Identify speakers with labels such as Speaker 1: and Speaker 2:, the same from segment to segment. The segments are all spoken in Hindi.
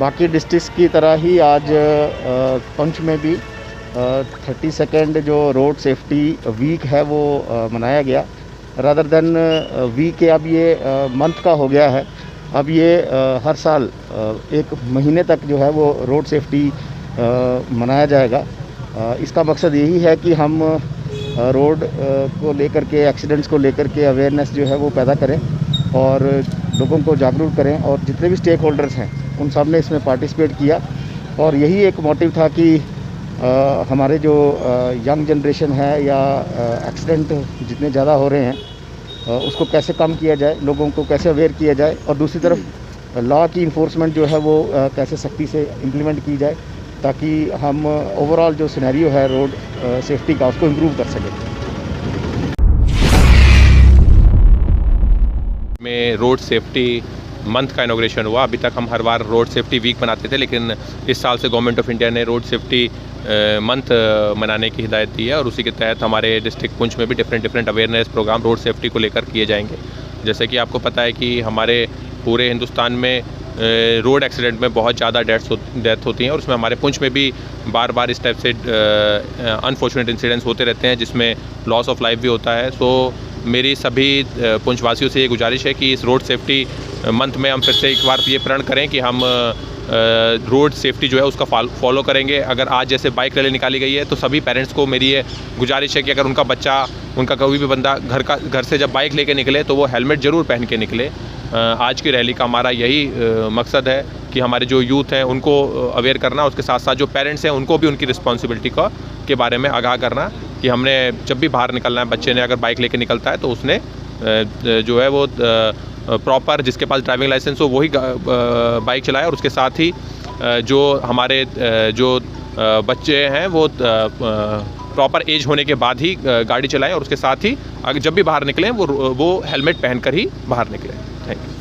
Speaker 1: बाकी डिस्ट्रिक्ट की तरह ही आज पंच में भी 32nd जो रोड सेफ्टी वीक है वो मनाया गया। रादर देन वीक अब ये मंथ का हो गया है। अब ये हर साल एक महीने तक जो है वो रोड सेफ्टी मनाया जाएगा। इसका मकसद यही है कि हम रोड को लेकर के, एक्सीडेंट्स को लेकर के अवेयरनेस जो है वो पैदा करें और लोगों को जागरूक करें। और जितने भी स्टेक होल्डर्स हैं उन सब ने इसमें पार्टिसिपेट किया और यही एक मोटिव था कि हमारे जो यंग जनरेशन है या एक्सीडेंट जितने ज़्यादा हो रहे हैं उसको कैसे कम किया जाए, लोगों को कैसे अवेयर किया जाए और दूसरी तरफ लॉ की इन्फोर्समेंट जो है वो कैसे सख्ती से इम्प्लीमेंट की जाए ताकि हम ओवरऑल जो सिनेरियो है रोड सेफ्टी का उसको इम्प्रूव कर सकें।
Speaker 2: में रोड सेफ्टी मंथ का इनॉग्रेशन हुआ। अभी तक हम हर बार रोड सेफ्टी वीक मनाते थे, लेकिन इस साल से गवर्नमेंट ऑफ इंडिया ने रोड सेफ्टी मंथ मनाने की हिदायत दी है और उसी के तहत हमारे डिस्ट्रिक्ट पुंछ में भी different awareness program road safety को लेकर किए जाएंगे। जैसे कि आपको पता है कि हमारे पूरे हिंदुस्तान में रोड एक्सीडेंट में बहुत ज़्यादा डेथ होती हैं और उसमें हमारे पुंछ में भी बार बार इस टाइप से अनफॉर्चुनेट इंसिडेंट्स होते रहते हैं जिसमें लॉस ऑफ लाइफ भी होता है। सो मेरी सभी पुंछवासियों से ये गुजारिश है कि इस रोड सेफ्टी मंथ में हम फिर से एक बार ये प्रण करें कि हम रोड सेफ्टी जो है उसका फॉलो करेंगे। अगर आज जैसे बाइक रैली निकाली गई है तो सभी पेरेंट्स को मेरी ये गुजारिश है कि अगर उनका बच्चा, उनका कोई भी बंदा घर से जब बाइक लेके निकले तो वो हेलमेट ज़रूर पहन के निकले। आज की रैली का हमारा यही मकसद है कि हमारे जो यूथ हैं उनको अवेयर करना, उसके साथ साथ जो पेरेंट्स हैं उनको भी उनकी रिस्पॉन्सिबिलिटी के बारे में आगाह करना कि हमने जब भी बाहर निकलना है, बच्चे ने अगर बाइक लेके निकलता है तो उसने जो है वो प्रॉपर, जिसके पास ड्राइविंग लाइसेंस हो वही बाइक चलाए और उसके साथ ही जो हमारे जो बच्चे हैं वो प्रॉपर एज होने के बाद ही गाड़ी चलाएं और उसके साथ ही अगर जब भी बाहर निकलें वो हेलमेट पहनकर ही बाहर निकलें। Thank you.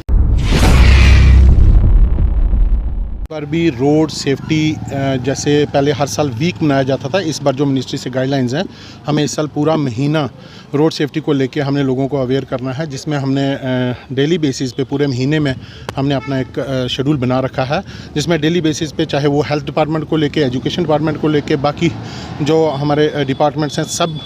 Speaker 3: पर भी रोड सेफ्टी जैसे पहले हर साल वीक मनाया जाता था, इस बार जो मिनिस्ट्री से गाइडलाइंस हैं हमें इस साल पूरा महीना रोड सेफ्टी को लेके हमने लोगों को अवेयर करना है, जिसमें हमने डेली बेसिस पे पूरे महीने में हमने अपना एक शेड्यूल बना रखा है जिसमें डेली बेसिस पे चाहे वो हेल्थ डिपार्टमेंट को लेके, एजुकेशन डिपार्टमेंट को लेके, बाकी जो हमारे डिपार्टमेंट्स हैं सब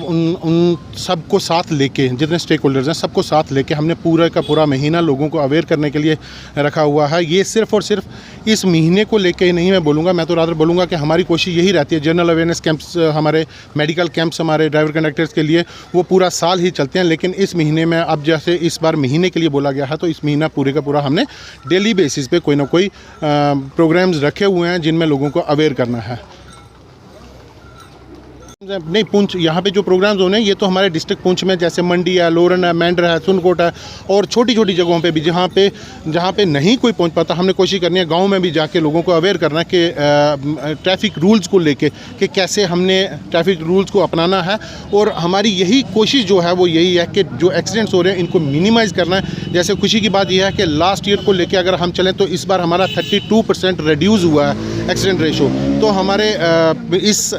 Speaker 3: उन सबको साथ लेके, जितने स्टेक होल्डर्स हैं सबको साथ लेके हमने पूरा का पूरा महीना लोगों को अवेयर करने के लिए रखा हुआ है। ये सिर्फ और सिर्फ इस महीने को लेके ही नहीं मैं बोलूँगा, मैं तो रादर बोलूँगा कि हमारी कोशिश यही रहती है। जनरल अवेयरनेस कैंप्स, हमारे मेडिकल कैंप्स हमारे ड्राइवर कंडक्टर्स के लिए वो पूरा साल ही चलते हैं, लेकिन इस महीने में अब जैसे इस बार महीने के लिए बोला गया है तो इस महीना पूरे का पूरा हमने डेली बेसिस पे कोई ना कोई प्रोग्राम्स रखे हुए हैं जिनमें लोगों को अवेयर करना है। नहीं, पुंछ यहाँ पे जो प्रोग्राम्स होने ये तो हमारे डिस्ट्रिक्ट पुंछ में जैसे मंडी है, लोरन है, मेंढर है, सुनकोट है और छोटी छोटी जगहों पे भी जहाँ पे नहीं कोई पहुँच पाता, हमने कोशिश करनी है गांव में भी जाके लोगों को अवेयर करना कि ट्रैफिक रूल्स को लेके कि कैसे हमने ट्रैफिक रूल्स को अपनाना है। और हमारी यही कोशिश जो है वो यही है कि जो एक्सीडेंट्स हो रहे हैं इनको मिनिमाइज़ करना है। जैसे खुशी की बात यह है कि लास्ट ईयर को लेकर अगर हम चलें तो इस बार हमारा 32% रिड्यूस हुआ है एक्सीडेंट रेशो। तो हमारे इस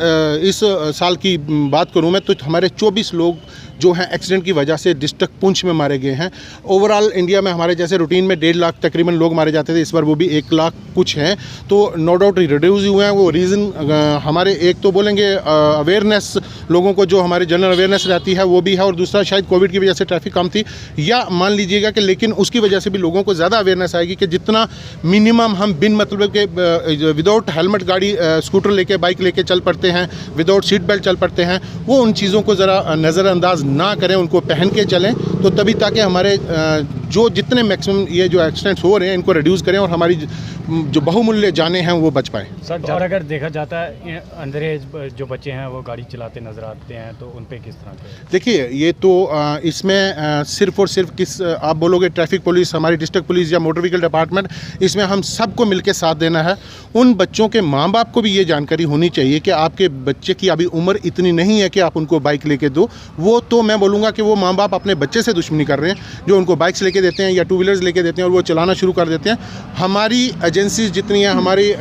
Speaker 3: साल की बात करूं मैं तो हमारे 24 लोग जो हैं एक्सीडेंट की वजह से डिस्ट्रिक्ट पुंछ में मारे गए हैं। ओवरऑल इंडिया में हमारे जैसे रूटीन में 1.5 लाख तकरीबन लोग मारे जाते थे, इस बार वो भी 1 लाख कुछ हैं। तो नो डाउट रिड्यूस हुए हैं। वो रीज़न हमारे एक तो बोलेंगे अवेयरनेस, लोगों को जो हमारी जनरल अवेयरनेस रहती है वो भी है और दूसरा शायद कोविड की वजह से ट्रैफिक कम थी या मान लीजिएगा कि, लेकिन उसकी वजह से भी लोगों को ज़्यादा अवेयरनेस आएगी कि जितना मिनिमम हम बिन मतलब के विदाउट हेलमेट गाड़ी स्कूटर लेके, बाइक लेके चल पड़ते हैं, विदाउट सीट बेल्ट चल पड़ते हैं, वो उन चीज़ों को ज़रा नज़रअंदाज ना करें, उनको पहन के चलें तो तभी ताकि हमारे जो जितने मैक्सिमम ये जो एक्सीडेंट्स हो रहे हैं इनको रिड्यूस करें और हमारी जो बहुमूल्य जाने हैं वो बच पाए।
Speaker 4: सर, और अगर देखा जाता है अंडर एज जो बच्चे हैं वो गाड़ी चलाते नज़र आते हैं तो उन पे किस तरह का?
Speaker 3: देखिए, ये तो इसमें सिर्फ और सिर्फ आप बोलोगे ट्रैफिक पुलिस, हमारी डिस्ट्रिक्ट पुलिस या मोटर व्हीकल डिपार्टमेंट, इसमें हम सबको मिलकर साथ देना है। उन बच्चों के माँ बाप को भी ये जानकारी होनी चाहिए कि आपके बच्चे की अभी उम्र इतनी नहीं है कि आप उनको बाइक लेके दो। वो तो मैं बोलूँगा कि वो माँ बाप अपने बच्चे से दुश्मनी कर रहे हैं जो उनको बाइक्स लेके देते हैं या टू व्हीलर्स लेके देते हैं और वो चलाना शुरू कर देते हैं। हमारी एजेंसीज जितनी हैं, हमारी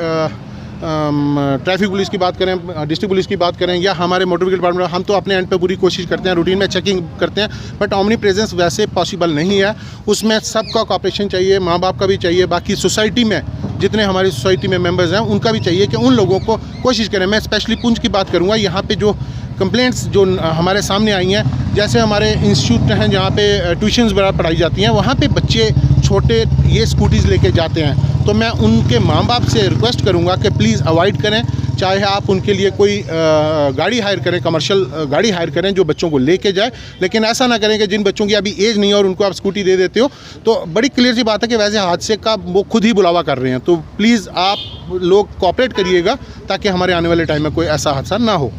Speaker 3: ट्रैफिक पुलिस की बात करें, डिस्ट्रिक्ट पुलिस की बात करें या हमारे मोटर व्हीकल डिपार्टमेंट, हम तो अपने एंड पे पूरी कोशिश करते हैं, रूटीन में चेकिंग करते हैं, बट ऑमनी प्रेजेंस वैसे पॉसिबल नहीं है। उसमें सबका कॉपरेशन चाहिए, माँ बाप का भी चाहिए, बाकी सोसाइटी में जितने हमारी सोसाइटी में मेंबर्स हैं उनका भी चाहिए कि उन लोगों को कोशिश करें। मैं स्पेशली पुंछ की बात करूँगा, यहाँ पे जो कंप्लेंट्स जो हमारे सामने आई हैं, जैसे हमारे इंस्टीट्यूट हैं जहाँ पे ट्यूशन्स वगैरह पढ़ाई जाती हैं, वहाँ पे बच्चे छोटे ये स्कूटीज़ लेके जाते हैं, तो मैं उनके माँ बाप से रिक्वेस्ट करूँगा कि प्लीज़ अवॉइड करें। चाहे आप उनके लिए कोई गाड़ी हायर करें, कमर्शियल गाड़ी हायर करें जो बच्चों को लेके जाए, लेकिन ऐसा ना करें कि जिन बच्चों की अभी एज नहीं है और उनको आप स्कूटी दे देते हो। तो बड़ी क्लियर सी बात है कि वैसे हादसे का वो खुद ही बुलावा कर रहे हैं। तो प्लीज़ आप लोग कोऑपरेट करिएगा ताकि हमारे आने वाले टाइम में कोई ऐसा हादसा ना हो।